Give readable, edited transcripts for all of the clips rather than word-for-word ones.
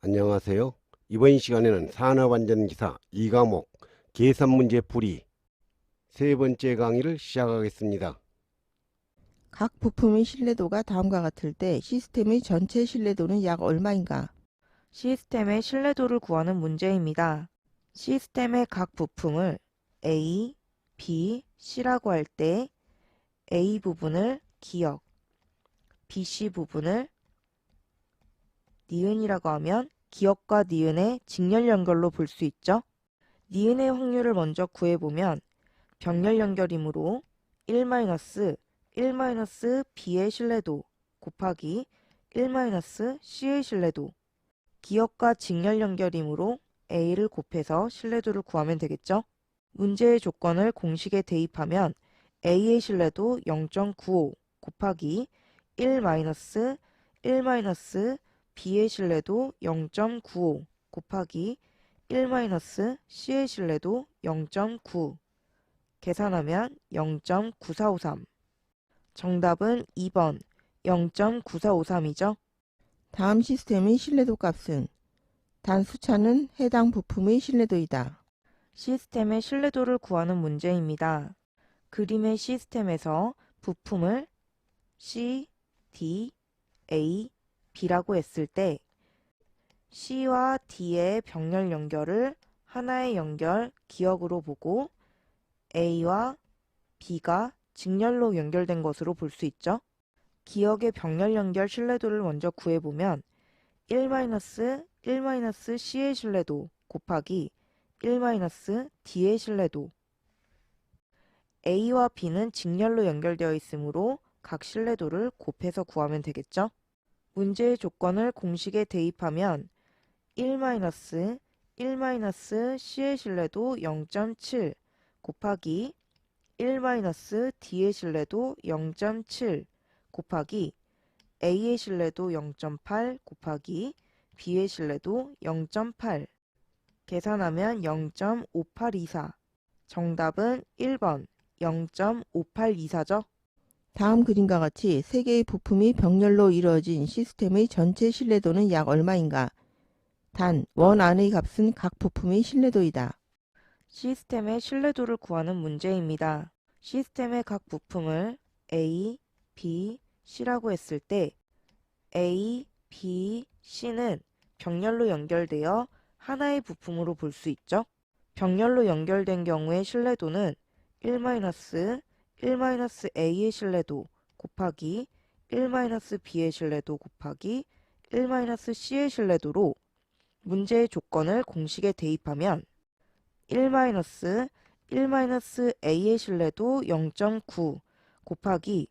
안녕하세요. 이번 시간에는 산업안전기사 2과목 계산문제 풀이 세 번째 강의를 시작하겠습니다. 각 부품의 신뢰도가 다음과 같을 때 시스템의 전체 신뢰도는 약 얼마인가? 시스템의 신뢰도를 구하는 문제입니다. 시스템의 각 부품을 A, B, C라고 할 때 A 부분을 기억, BC 부분을 니은이라고 하면 기억과 니은의 직렬 연결로 볼 수 있죠. 니은의 확률을 먼저 구해보면 병렬 연결이므로 1-B의 신뢰도 곱하기 1-C의 신뢰도, 기억과 직렬 연결이므로 A를 곱해서 신뢰도를 구하면 되겠죠. 문제의 조건을 공식에 대입하면 A의 신뢰도 0.95 곱하기 1-B의 신뢰도 0.95 곱하기 1-C의 신뢰도 0.9 계산하면 0.9453. 정답은 2번 0.9453이죠. 다음 시스템의 신뢰도 값은 단 숫자는 해당 부품의 신뢰도이다. 시스템의 신뢰도를 구하는 문제입니다. 그림의 시스템에서 부품을 C, D, A, B라고 했을 때 C와 D의 병렬 연결을 하나의 연결 기억으로 보고 A와 B가 직렬로 연결된 것으로 볼 수 있죠. 기억의 병렬 연결 신뢰도를 먼저 구해보면 1-C의 신뢰도 곱하기 1-D의 신뢰도, A와 B는 직렬로 연결되어 있으므로 각 신뢰도를 곱해서 구하면 되겠죠. 문제의 조건을 공식에 대입하면 1-C의 신뢰도 0.7 곱하기 1-D의 신뢰도 0.7 곱하기 A의 신뢰도 0.8 곱하기 B의 신뢰도 0.8 계산하면 0.5824. 정답은 1번 0.5824죠. 다음 그림과 같이 세 개의 부품이 병렬로 이루어진 시스템의 전체 신뢰도는 약 얼마인가? 단, 원 안의 값은 각 부품의 신뢰도이다. 시스템의 신뢰도를 구하는 문제입니다. 시스템의 각 부품을 A, B, C라고 했을 때 A, B, C는 병렬로 연결되어 하나의 부품으로 볼 수 있죠. 병렬로 연결된 경우의 신뢰도는 1-A의 신뢰도 곱하기 1-B의 신뢰도 곱하기 1-C의 신뢰도로 문제의 조건을 공식에 대입하면 1-A의 신뢰도 0.9 곱하기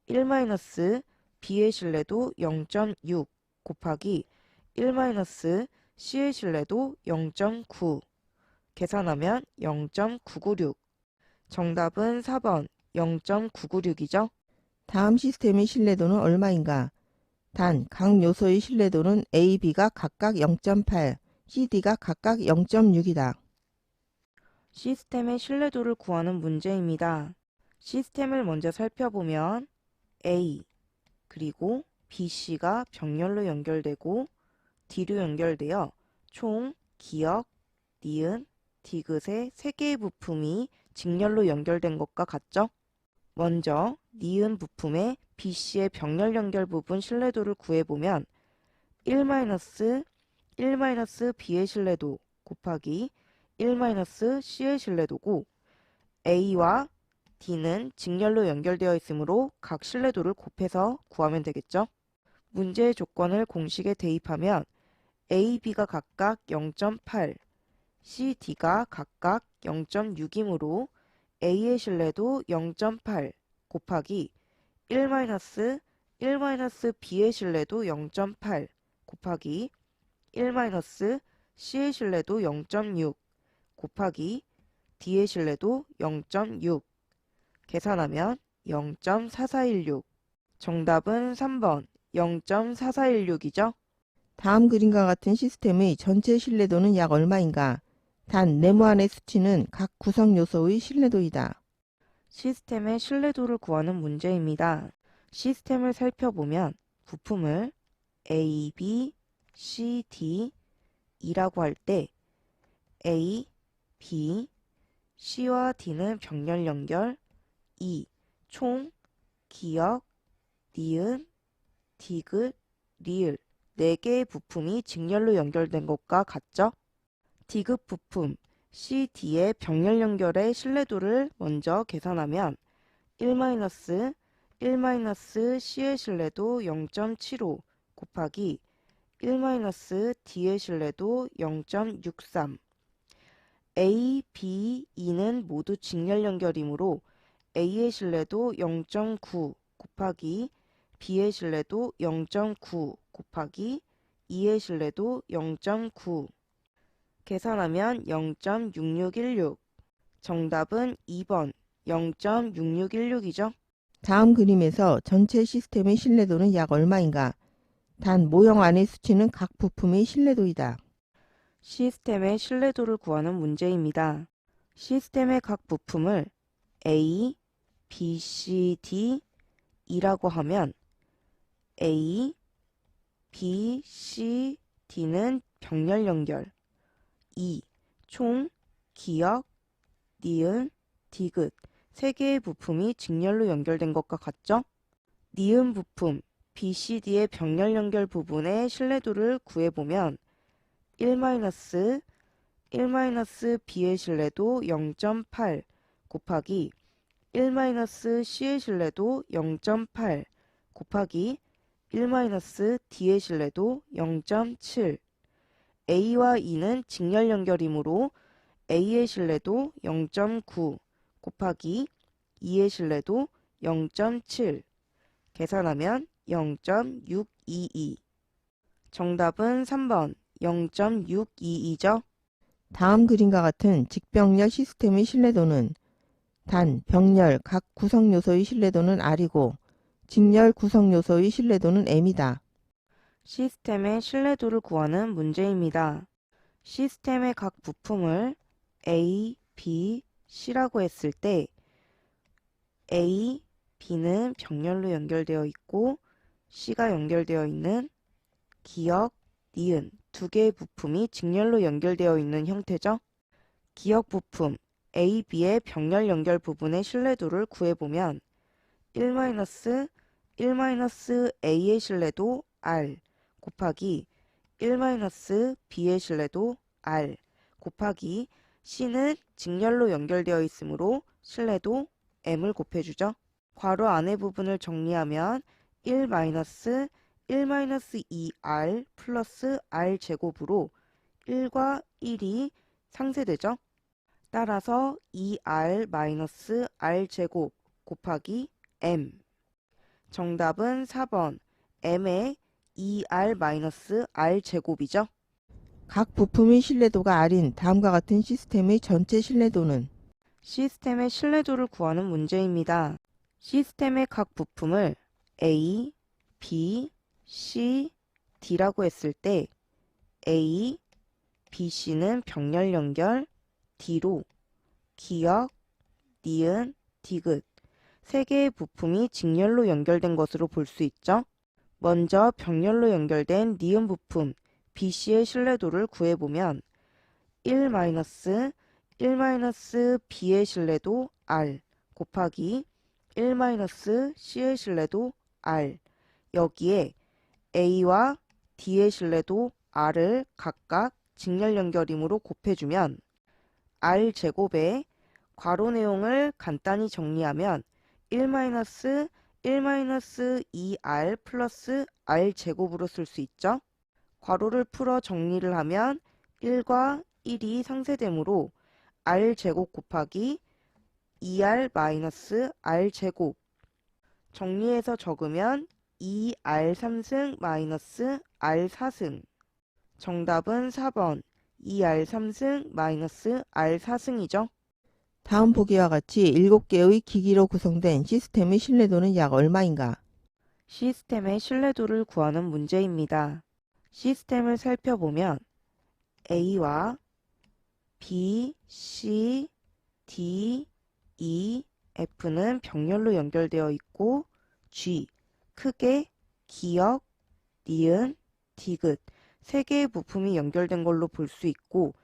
1-B의 신뢰도 0.6 곱하기 1-C의 신뢰도 0.9 계산하면 0.996. 정답은 4번 0.996이죠. 다음 시스템의 신뢰도는 얼마인가? 단, 각 요소의 신뢰도는 A, B가 각각 0.8, C, D가 각각 0.6이다. 시스템의 신뢰도를 구하는 문제입니다. 시스템을 먼저 살펴보면 A 그리고 B, C가 병렬로 연결되고 D로 연결되어 총 기억, 니은, 디귿의 3개의 부품이 직렬로 연결된 것과 같죠? 먼저 니은 부품의 BC의 병렬 연결 부분 신뢰도를 구해보면 1-B의 신뢰도 곱하기 1-C의 신뢰도고 A와 D는 직렬로 연결되어 있으므로 각 신뢰도를 곱해서 구하면 되겠죠? 문제의 조건을 공식에 대입하면 A, B가 각각 0.8, C, D가 각각 0.6이므로 A의 신뢰도 0.8 곱하기 1-B의 신뢰도 0.8 곱하기 1-C의 신뢰도 0.6 곱하기 D의 신뢰도 0.6 계산하면 0.4416. 정답은 3번 0.4416이죠. 다음 그림과 같은 시스템의 전체 신뢰도는 약 얼마인가? 단, 네모안의 수치는 각 구성 요소의 신뢰도이다. 시스템의 신뢰도를 구하는 문제입니다. 시스템을 살펴보면 부품을 A, B, C, D, E라고 할 때 A, B, C와 D는 병렬 연결, E, 총, 기역, 니은, 디귿, 리을 4개의 부품이 직렬로 연결된 것과 같죠? 디귿 부품 C, D의 병렬 연결의 신뢰도를 먼저 계산하면 1-C의 신뢰도 0.75 곱하기 1-D의 신뢰도 0.63. A, B, E는 모두 직렬 연결이므로 A의 신뢰도 0.9 곱하기 B의 신뢰도 0.9 곱하기 E의 신뢰도 0.9. 계산하면 0.6616. 정답은 2번 0.6616이죠. 다음 그림에서 전체 시스템의 신뢰도는 약 얼마인가? 단, 모형 안의 수치는 각 부품의 신뢰도이다. 시스템의 신뢰도를 구하는 문제입니다. 시스템의 각 부품을 A, B, C, D, E라고 하면 A, B, C, D는 병렬 연결, E, 총, 기역, 니은, 디귿 3개의 부품이 직렬로 연결된 것과 같죠? 니은 부품 B, C, D의 병렬 연결 부분의 신뢰도를 구해보면 1-B의 신뢰도 0.8 곱하기 1-C의 신뢰도 0.8 곱하기 1-D의 신뢰도 0.7. A와 E는 직렬 연결이므로 A의 신뢰도 0.9 곱하기 E의 신뢰도 0.7. 계산하면 0.622. 정답은 3번 0.622죠. 다음 그림과 같은 직병렬 시스템의 신뢰도는 단, 병렬 각 구성 요소의 신뢰도는 R이고 직렬 구성 요소의 신뢰도는 M이다. 시스템의 신뢰도를 구하는 문제입니다. 시스템의 각 부품을 A, B, C라고 했을 때 A, B는 병렬로 연결되어 있고 C가 연결되어 있는 기역, 니은 2개의 부품이 직렬로 연결되어 있는 형태죠. 기역 부품 A, B의 병렬 연결 부분의 신뢰도를 구해보면 1-A의 신뢰도 R 곱하기 1-B의 신뢰도 R 곱하기 C는 직렬로 연결되어 있으므로 신뢰도 M을 곱해주죠. 괄호 안의 부분을 정리하면 1-2R 플러스 R 제곱으로 1과 1이 상쇄되죠. 따라서 2R-R 제곱 곱하기 M. 정답은 4번 M의 2R-R 제곱이죠. 각 부품의 신뢰도가 R인 다음과 같은 시스템의 전체 신뢰도는 시스템의 신뢰도를 구하는 문제입니다. 시스템의 각 부품을 A, B, C, D라고 했을 때 A, B, C는 병렬 연결, D로 기역, 니은, 디귿 3개의 부품이 직렬로 연결된 것으로 볼 수 있죠. 먼저 병렬로 연결된 니은 부품 BC의 신뢰도를 구해보면 1-B의 신뢰도 R 곱하기 1-C의 신뢰도 R. 여기에 A와 D의 신뢰도 R을 각각 직렬 연결이므로 곱해주면 R 제곱에 괄호 내용을 간단히 정리하면 1-2R 플러스 R 제곱으로 쓸 수 있죠. 괄호를 풀어 정리를 하면 1과 1이 상쇄되므로 R 제곱 곱하기 2R-R 제곱. 정리해서 적으면 2R 3승 마이너스 R 4승. 정답은 4번 2R 3승 마이너스 R 4승이죠. 다음 보기와 같이 7개의 기기로 구성된 시스템의 신뢰도는 약 얼마인가? 시스템의 신뢰도를 구하는 문제입니다. 시스템을 살펴보면 A와 B, C, D, E, F는 병렬로 연결되어 있고 G, 크게 기역, 니은, 디귿 3개의 부품이 연결된 걸로 볼 수 있고,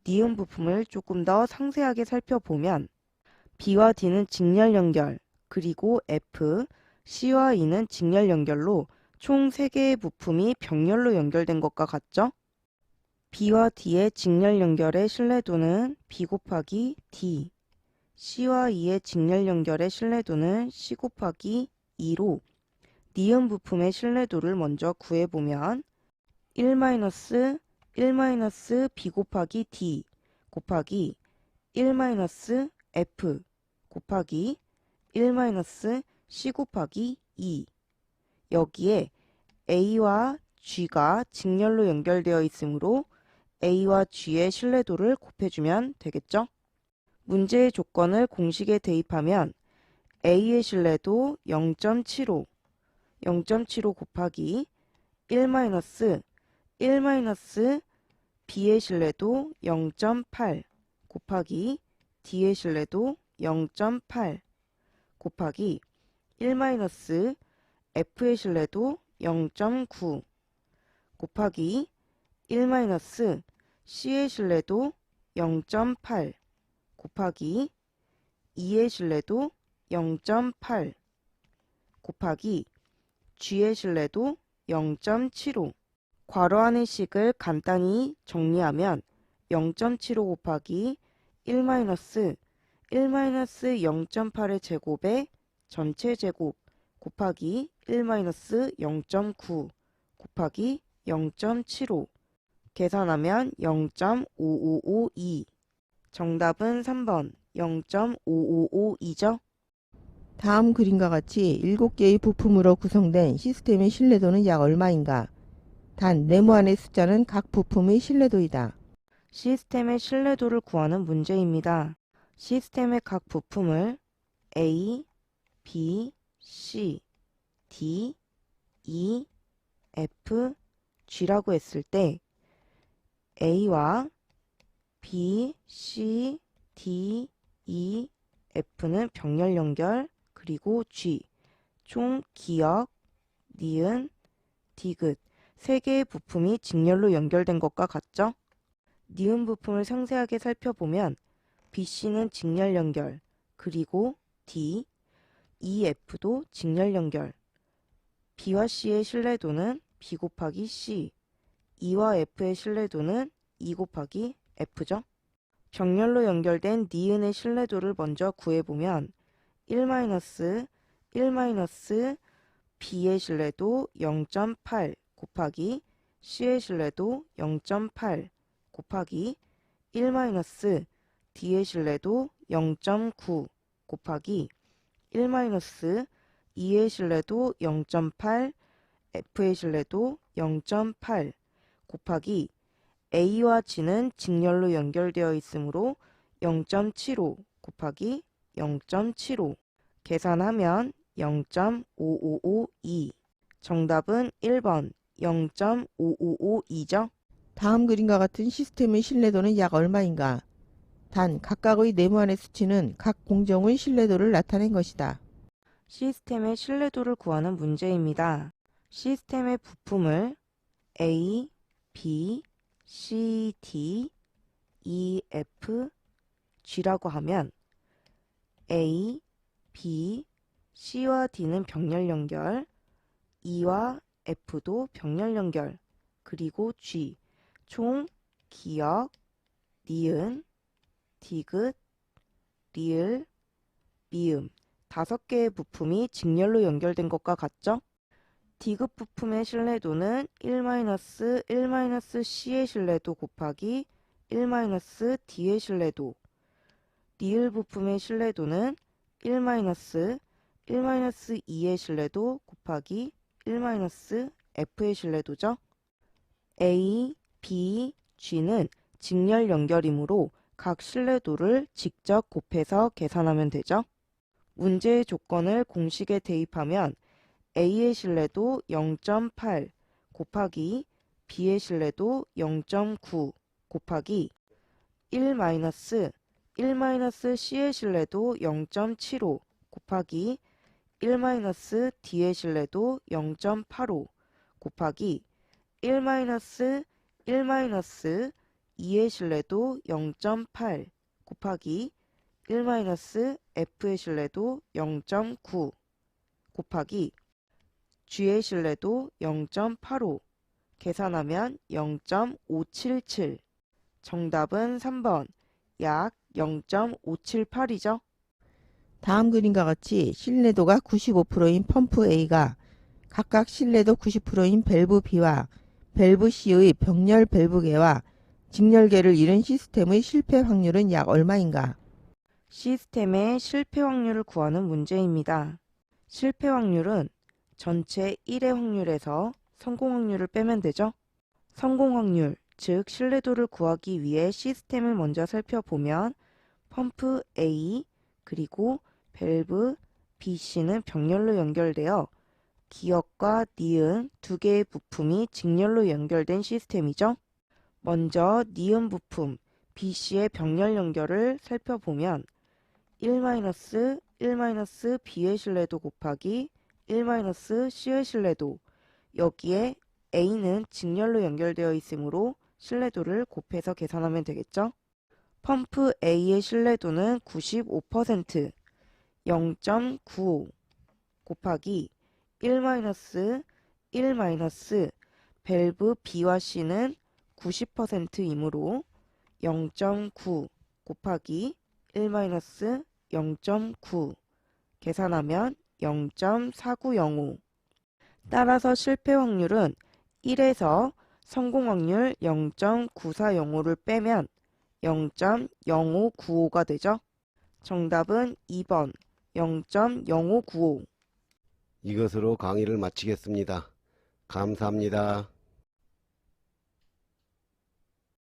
니은 부품을 조금 더 상세하게 살펴보면 B와 D는 직렬 연결, 그리고 F, C와 E는 직렬 연결로 총 3개의 부품이 병렬로 연결된 것과 같죠? B와 D의 직렬 연결의 신뢰도는 B 곱하기 D, C와 E의 직렬 연결의 신뢰도는 C 곱하기 2로 니은 부품의 신뢰도를 먼저 구해보면 1-1 B 곱하기 D 곱하기 1-F 곱하기 1-C 곱하기 2. 여기에 A와 G가 직렬로 연결되어 있으므로 A와 G의 신뢰도를 곱해주면 되겠죠? 문제의 조건을 공식에 대입하면 A의 신뢰도 0.75, 0.75 곱하기 1-1 B의 신뢰도 0.8 곱하기 D의 신뢰도 0.8 곱하기 1-F의 신뢰도 0.9 곱하기 1-C의 신뢰도 0.8 곱하기 2의 신뢰도 0.8 곱하기 G의 신뢰도 0.75. 괄호 안의 식을 간단히 정리하면 0.75 곱하기 1-0.8의 제곱의 전체 제곱 곱하기 1-0.9 곱하기 0.75 계산하면 0.5552. 정답은 3번 0.5552죠? 다음 그림과 같이 7개의 부품으로 구성된 시스템의 신뢰도는 약 얼마인가? 단, 네모안의 숫자는 각 부품의 신뢰도이다. 시스템의 신뢰도를 구하는 문제입니다. 시스템의 각 부품을 A, B, C, D, E, F, G라고 했을 때 A와 B, C, D, E, F는 병렬 연결, 그리고 G, 총 기역, 니은, 디귿 3개의 부품이 직렬로 연결된 것과 같죠? 니은 부품을 상세하게 살펴보면 BC는 직렬 연결, 그리고 D, EF도 직렬 연결. B와 C의 신뢰도는 B 곱하기 C, E와 F의 신뢰도는 E 곱하기 F죠? 병렬로 연결된 니은의 신뢰도를 먼저 구해보면 1-1 B의 신뢰도 0.8 곱하기 C의 신뢰도 0.8 곱하기 1-D의 신뢰도 0.9 곱하기 1-E의 신뢰도 0.8, F의 신뢰도 0.8 곱하기 A와 G는 직렬로 연결되어 있으므로 0.75 곱하기 0.75 계산하면 0.5552. 정답은 1번 0.5552죠? 다음 그림과 같은 시스템의 신뢰도는 약 얼마인가? 단, 각각의 네모안의 수치는 각 공정의 신뢰도를 나타낸 것이다. 시스템의 신뢰도를 구하는 문제입니다. 시스템의 부품을 A, B, C, D, E, F, G라고 하면 A, B, C와 D는 병렬 연결, E와 F도 병렬 연결, 그리고 G, 총 기역, 니은, 디귿, 리을, 미음 5개의 부품이 직렬로 연결된 것과 같죠? 디귿 부품의 신뢰도는 1-C의 신뢰도 곱하기 1-D의 신뢰도, 리을 부품의 신뢰도는 1-2의 신뢰도 곱하기 1-F의 신뢰도죠. A, B, G는 직렬 연결이므로 각 신뢰도를 직접 곱해서 계산하면 되죠. 문제의 조건을 공식에 대입하면 A의 신뢰도 0.8 곱하기 B의 신뢰도 0.9 곱하기 1-C의 신뢰도 0.75 곱하기 1-D의 신뢰도 0.85 곱하기 1-2의 신뢰도 0.8 곱하기 1-f의 신뢰도 0.9 곱하기 g의 신뢰도 0.85 계산하면 0.577. 정답은 3번 약 0.578이죠. 다음 그림과 같이 신뢰도가 95%인 펌프 A가 각각 신뢰도 90%인 밸브 B와 밸브 C의 병렬 밸브계와 직렬계를 이룬 시스템의 실패 확률은 약 얼마인가? 시스템의 실패 확률을 구하는 문제입니다. 실패 확률은 전체 1의 확률에서 성공 확률을 빼면 되죠. 성공 확률, 즉 신뢰도를 구하기 위해 시스템을 먼저 살펴보면 펌프 A 그리고 밸브 BC는 병렬로 연결되어 기역과 니은 두 개의 부품이 직렬로 연결된 시스템이죠. 먼저 니은 부품 BC의 병렬 연결을 살펴보면 1-B의 신뢰도 곱하기 1-C의 신뢰도, 여기에 A는 직렬로 연결되어 있으므로 신뢰도를 곱해서 계산하면 되겠죠. 펌프 A의 신뢰도는 95%, 0.95 곱하기 1 밸브 B와 C는 90%이므로 0.9 곱하기 1 0.9 계산하면 0.4905. 따라서 실패 확률은 1에서 성공 확률 0.9405를 빼면 0.0595가 되죠. 정답은 2번 0.0595. 이것으로 강의를 마치겠습니다. 감사합니다.